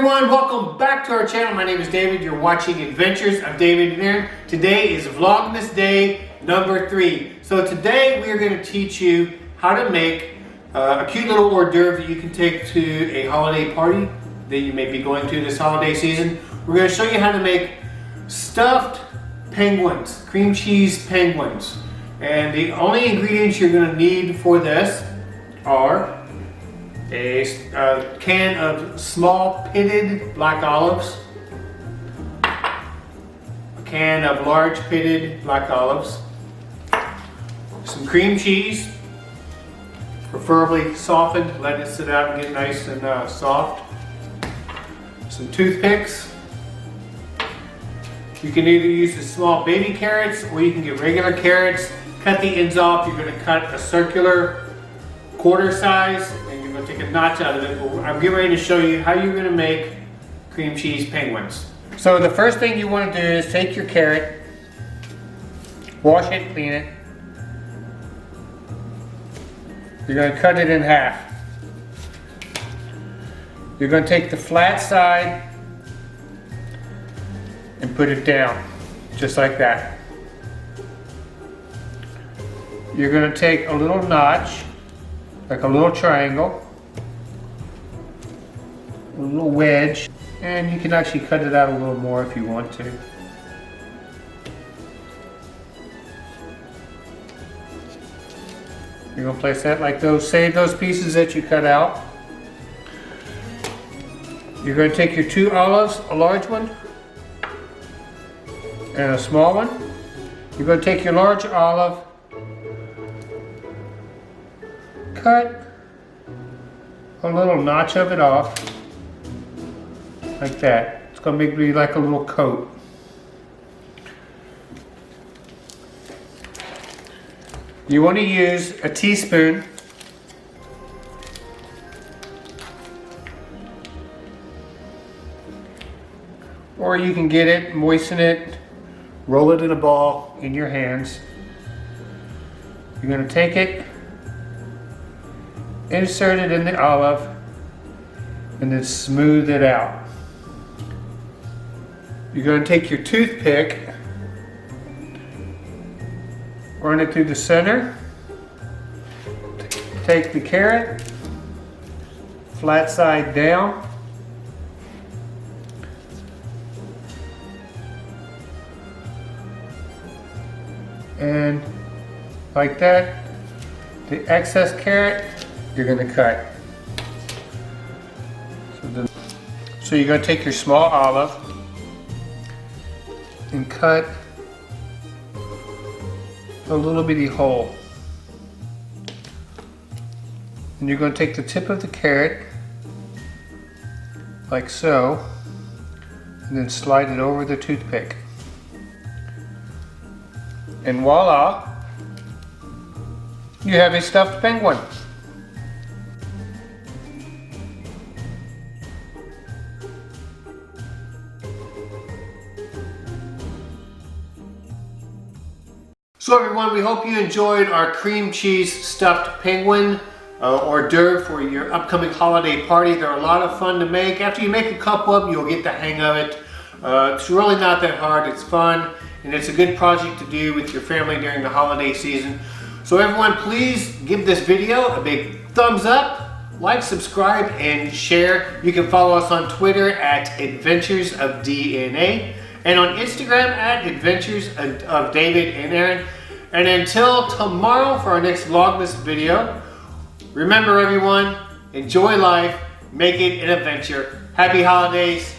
everyone, welcome back to our channel. My name is David. You're watching Adventures of David and Aaron. Today is Vlogmas Day number 3. So today we are going to teach you how to make a cute little hors d'oeuvre that you can take to a holiday party that you may be going to this holiday season. We're going to show you how to make stuffed penguins, cream cheese penguins. And the only ingredients you're going to need for this are a can of small pitted black olives, a can of large pitted black olives, some cream cheese, preferably softened, let it sit out and get nice and soft, some toothpicks. You can either use the small baby carrots or you can get regular carrots, cut the ends off. You're going to cut a circular quarter size and you're going to take a notch out of it. I'm getting ready to show you how you're going to make cream cheese penguins. So the first thing you want to do is take your carrot, wash it, clean it. You're going to cut it in half. You're going to take the flat side and put it down, just like that. You're going to take a little notch, like a little triangle, a little wedge, and you can actually cut it out a little more if you want to. You're going to place that like those, save those pieces that you cut out. You're going to take your 2 olives, a large one and a small one. You're going to take your large olive, cut a little notch of it off, like that. It's going to be like a little coat. You want to use a teaspoon or you can get it, moisten it, roll it in a ball in your hands. You're going to take it, insert it in the olive, and then smooth it out. You're going to take your toothpick, run it through the center, take the carrot, flat side down, and like that, the excess carrot you're going to cut. So you're going to take your small olive and cut a little bitty hole. And you're going to take the tip of the carrot like so and then slide it over the toothpick. And voila, you have a stuffed penguin. So everyone, we hope you enjoyed our cream cheese stuffed penguin hors d'oeuvre for your upcoming holiday party. They're a lot of fun to make. After you make a couple of them, you'll get the hang of it. It's really not that hard. It's fun, and it's a good project to do with your family during the holiday season. So everyone, please give this video a big thumbs up, like, subscribe, and share. You can follow us on Twitter at Adventures of DNA. And on Instagram at Adventures of David and Aaron. And until tomorrow for our next Vlogmas video, remember everyone, enjoy life, make it an adventure. Happy holidays.